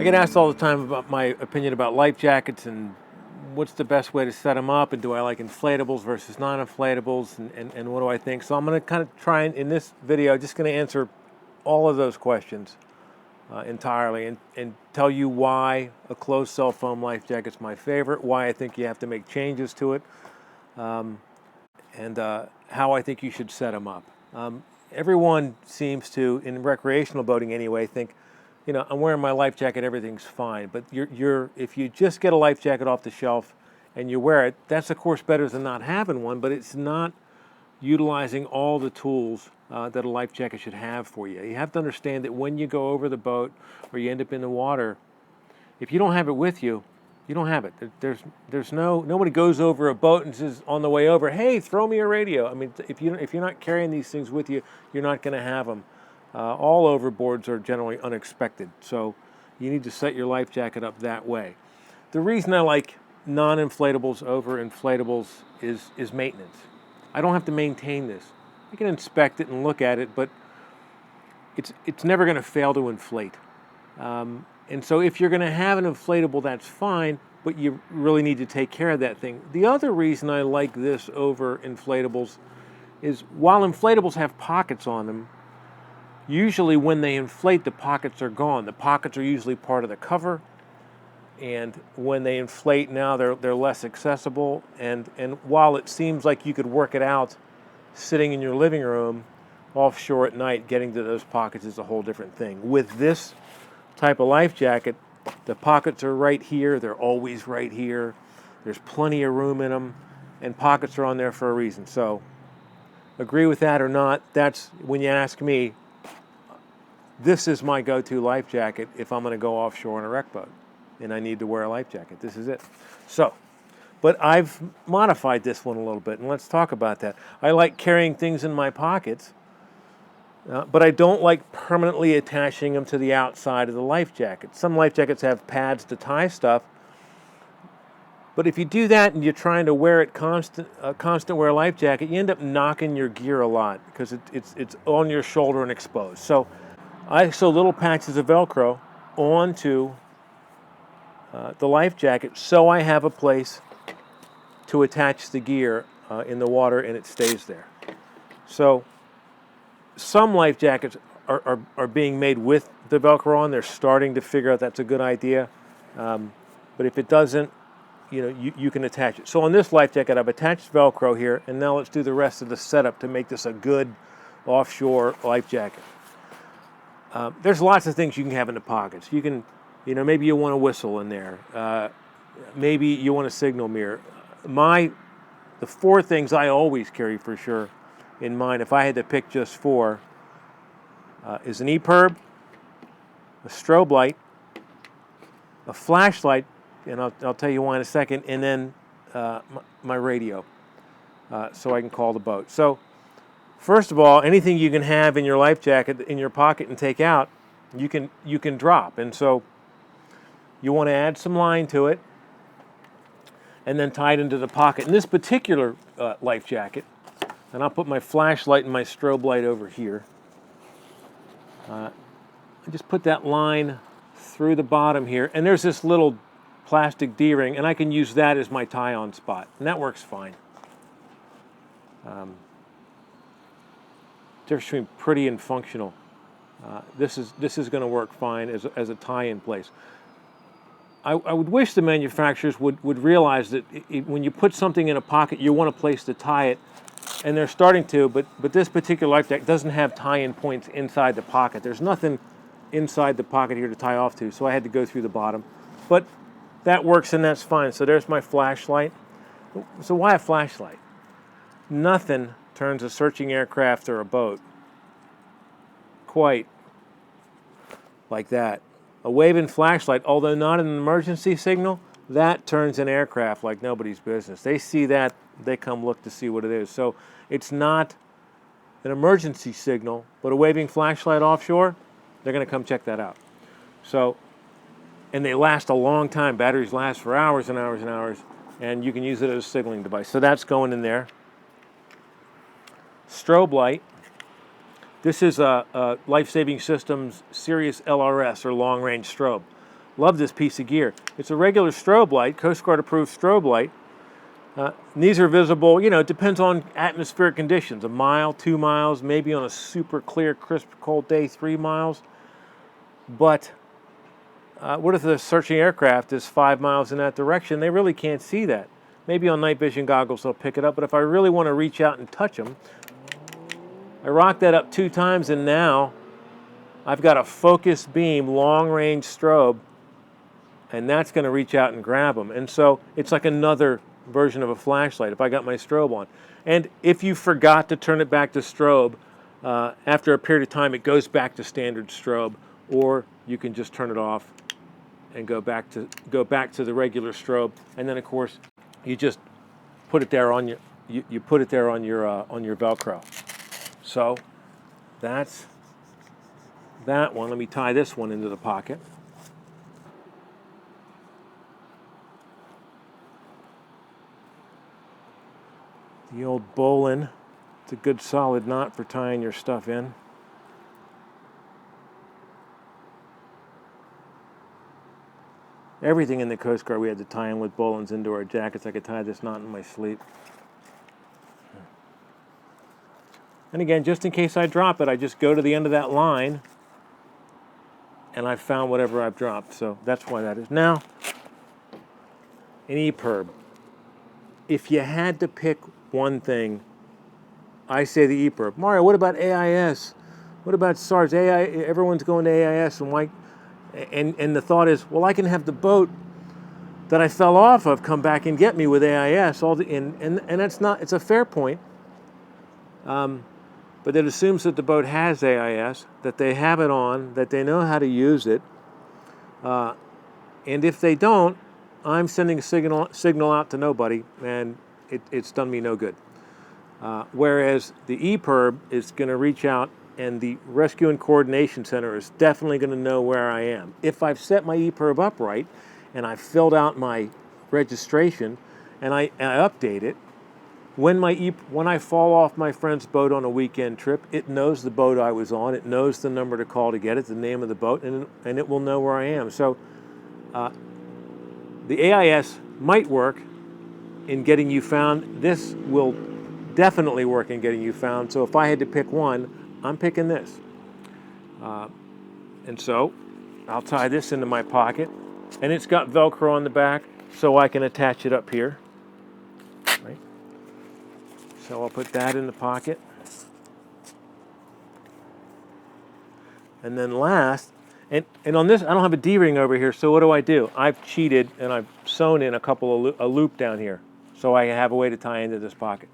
I get asked all the time about my opinion about life jackets and what's the best way to set them up, and do I like inflatables versus non-inflatables, and what do I think. So I'm going to kind of try in this video, just going to answer all of those questions entirely, and tell you why a closed cell foam life jacket is my favorite, why I think you have to make changes to it, and how I think you should set them up. Everyone seems to, in recreational boating anyway, think, I'm wearing my life jacket, everything's fine. But if you just get a life jacket off the shelf and you wear it, that's of course better than not having one, but it's not utilizing all the tools that a life jacket should have for you. You have to understand that when you go over the boat or you end up in the water, if you don't have it with you, you don't have it. Nobody goes over a boat and says on the way over, hey, throw me a radio. I mean, if you're not carrying these things with you, you're not going to have them. All overboards are generally unexpected, so you need to set your life jacket up that way. The reason I like non-inflatables over inflatables is maintenance. I don't have to maintain this. I can inspect it and look at it, but it's never going to fail to inflate. And so if you're going to have an inflatable, that's fine, but you really need to take care of that thing. The other reason I like this over inflatables is while inflatables have pockets on them, usually when they inflate, the pockets are gone. The pockets are usually part of the cover, and when they inflate now, they're less accessible. And while it seems like you could work it out sitting in your living room offshore at night, getting to those pockets is a whole different thing. With this type of life jacket, the pockets are right here. They're always right here. There's plenty of room in them, and pockets are on there for a reason. So agree with that or not, that's when you ask me, this is my go-to life jacket if I'm going to go offshore in a wreck boat and I need to wear a life jacket. This is it. So, but I've modified this one a little bit, and let's talk about that. I like carrying things in my pockets, but I don't like permanently attaching them to the outside of the life jacket. Some life jackets have pads to tie stuff, but if you do that and you're trying to wear it constant wear life jacket, you end up knocking your gear a lot because it's on your shoulder and exposed. So I sew little patches of Velcro onto the life jacket so I have a place to attach the gear in the water and it stays there. So some life jackets are being made with the Velcro on. They're starting to figure out that's a good idea. But if it doesn't, you can attach it. So on this life jacket, I've attached Velcro here, and now let's do the rest of the setup to make this a good offshore life jacket. There's lots of things you can have in the pockets. You can, maybe you want a whistle in there. Maybe you want a signal mirror. The four things I always carry for sure in mine, if I had to pick just four, is an EPIRB, a strobe light, a flashlight, and I'll tell you why in a second, and then my radio, so I can call the boat. So first of all, anything you can have in your life jacket in your pocket and take out, you can drop. And so you want to add some line to it and then tie it into the pocket. In this particular life jacket, and I'll put my flashlight and my strobe light over here. I just put that line through the bottom here, and there's this little plastic D-ring, and I can use that as my tie-on spot, and that works fine. Difference between pretty and functional. This is going to work fine as a tie-in place. I would wish the manufacturers would realize that when you put something in a pocket, you want a place to tie it, and they're starting to, but this particular life jacket doesn't have tie-in points inside the pocket. There's nothing inside the pocket here to tie off to, so I had to go through the bottom. But that works, and that's fine. So there's my flashlight. So why a flashlight? Nothing turns a searching aircraft or a boat quite like that. A waving flashlight, although not an emergency signal, that turns an aircraft like nobody's business. They see that, they come look to see what it is. So it's not an emergency signal, but a waving flashlight offshore, they're going to come check that out. So, and they last a long time. Batteries last for hours and hours and hours, and you can use it as a signaling device. So that's going in there. Strobe light. This is a Life Saving Systems Sirius LRS, or long range strobe. Love this piece of gear. It's a regular strobe light, Coast Guard approved strobe light. These are visible, it depends on atmospheric conditions. 1 mile, 2 miles, maybe on a super clear, crisp, cold day, 3 miles. But what if the searching aircraft is 5 miles in that direction? They really can't see that. Maybe on night vision goggles they'll pick it up, but if I really want to reach out and touch them, I rock that up 2 times and now I've got a focus beam, long-range strobe, and that's going to reach out and grab them. And so it's like another version of a flashlight if I got my strobe on. And if you forgot to turn it back to strobe, after a period of time it goes back to standard strobe, or you can just turn it off and go back to the regular strobe. And then of course you just put it there on you put it there on your Velcro. So that's that one. Let me tie this one into the pocket. The old bowline. It's a good solid knot for tying your stuff in. Everything in the Coast Guard we had to tie in with bowlines into our jackets. I could tie this knot in my sleep. And again, just in case I drop it, I just go to the end of that line and I've found whatever I've dropped. So that's why that is. Now, an EPIRB. If you had to pick one thing, I say the EPIRB. Mario, what about AIS? What about SARS? Everyone's going to AIS, and why? And the thought is, well, I can have the boat that I fell off of come back and get me with AIS. And that's not. It's a fair point. But it assumes that the boat has AIS, that they have it on, that they know how to use it. And if they don't, I'm sending a signal out to nobody, and it's done me no good. Whereas the EPIRB is going to reach out, and the Rescue and Coordination Center is definitely going to know where I am. If I've set my EPIRB up right, and I've filled out my registration, and I update it, when I fall off my friend's boat on a weekend trip, it knows the boat I was on, it knows the number to call to get it, the name of the boat, and it will know where I am. So the AIS might work in getting you found. This will definitely work in getting you found. So if I had to pick one, I'm picking this. And so I'll tie this into my pocket, and it's got Velcro on the back, so I can attach it up here. Right? So I'll put that in the pocket. And then last, and on this, I don't have a D-ring over here, so what do? I've cheated, and I've sewn in a loop down here, so I have a way to tie into this pocket.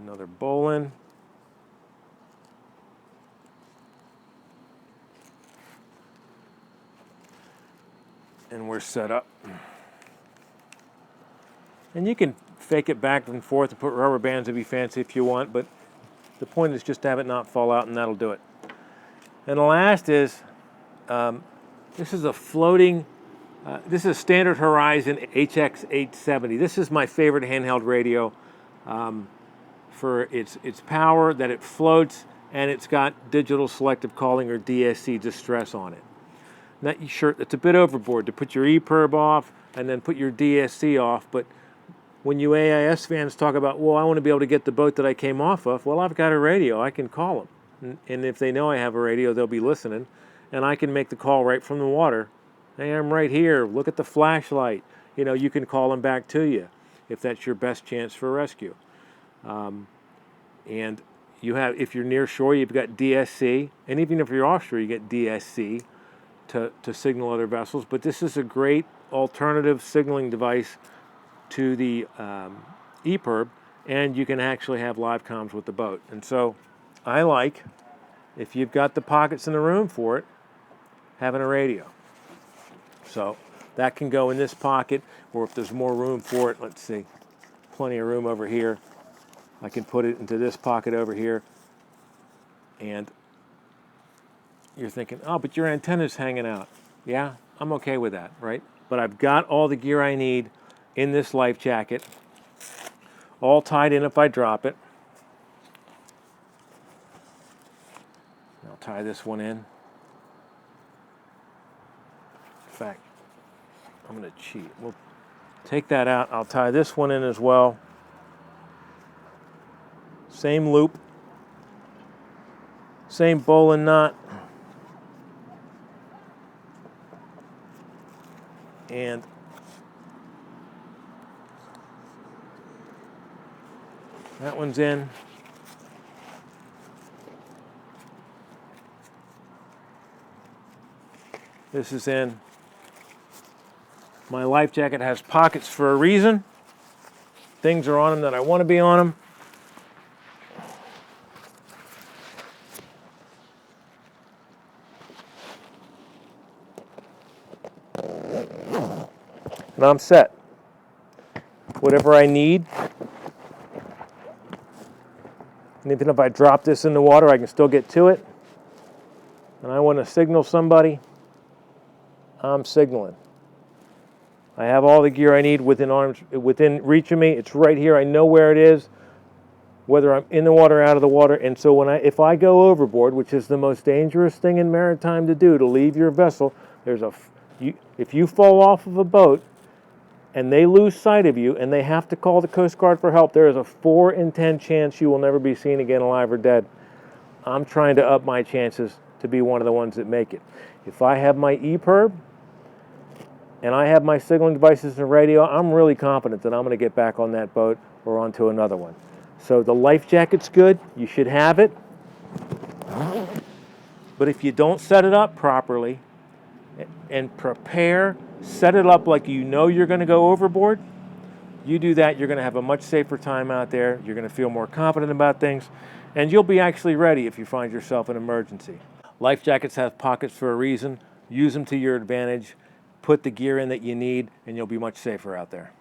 Another bowline. And we're set up. And you can fake it back and forth and put rubber bands if you fancy if you want, but the point is just to have it not fall out, and that'll do it. And the last is, this is a floating, this is a Standard Horizon HX870. This is my favorite handheld radio for its power, that it floats, and it's got digital selective calling, or DSC, distress on it. Not sure, it's a bit overboard to put your EPIRB off and then put your DSC off, but when you AIS fans talk about, well, I want to be able to get the boat that I came off of, well, I've got a radio. I can call them. And if they know I have a radio, they'll be listening, and I can make the call right from the water. Hey, I'm right here. Look at the flashlight. You can call them back to you if that's your best chance for rescue. And if you're near shore, you've got DSC, and even if you're offshore, you get DSC to signal other vessels. But this is a great alternative signaling device to the EPIRB, and you can actually have live comms with the boat. And so I like, if you've got the pockets in the room for it, having a radio. So that can go in this pocket, or if there's more room for it, let's see, plenty of room over here, I can put it into this pocket over here. And you're thinking, oh, but your antenna's hanging out. Yeah, I'm okay with that, right? But I've got all the gear I need in this life jacket, all tied in if I drop it. I'll tie this one in. In fact, I'm going to cheat. We'll take that out. I'll tie this one in as well. Same loop. Same bowline knot. And that one's in. This is in. My life jacket has pockets for a reason. Things are on them that I want to be on them. And I'm set. Whatever I need. And even if I drop this in the water, I can still get to it. And I want to signal somebody, I'm signaling. I have all the gear I need within reach of me. It's right here. I know where it is, whether I'm in the water or out of the water. And so if I go overboard, which is the most dangerous thing in maritime to do, to leave your vessel, if you fall off of a boat and they lose sight of you and they have to call the Coast Guard for help, there is a 4 in 10 chance you will never be seen again alive or dead. I'm trying to up my chances to be one of the ones that make it. If I have my EPIRB and I have my signaling devices and radio, I'm really confident that I'm going to get back on that boat or onto another one. So the life jacket's good. You should have it. But if you don't set it up properly and prepare, set it up like you know you're going to go overboard, you do that, you're going to have a much safer time out there. You're going to feel more confident about things, and you'll be actually ready if you find yourself in an emergency. Life jackets have pockets for a reason. Use them to your advantage. Put the gear in that you need, and you'll be much safer out there.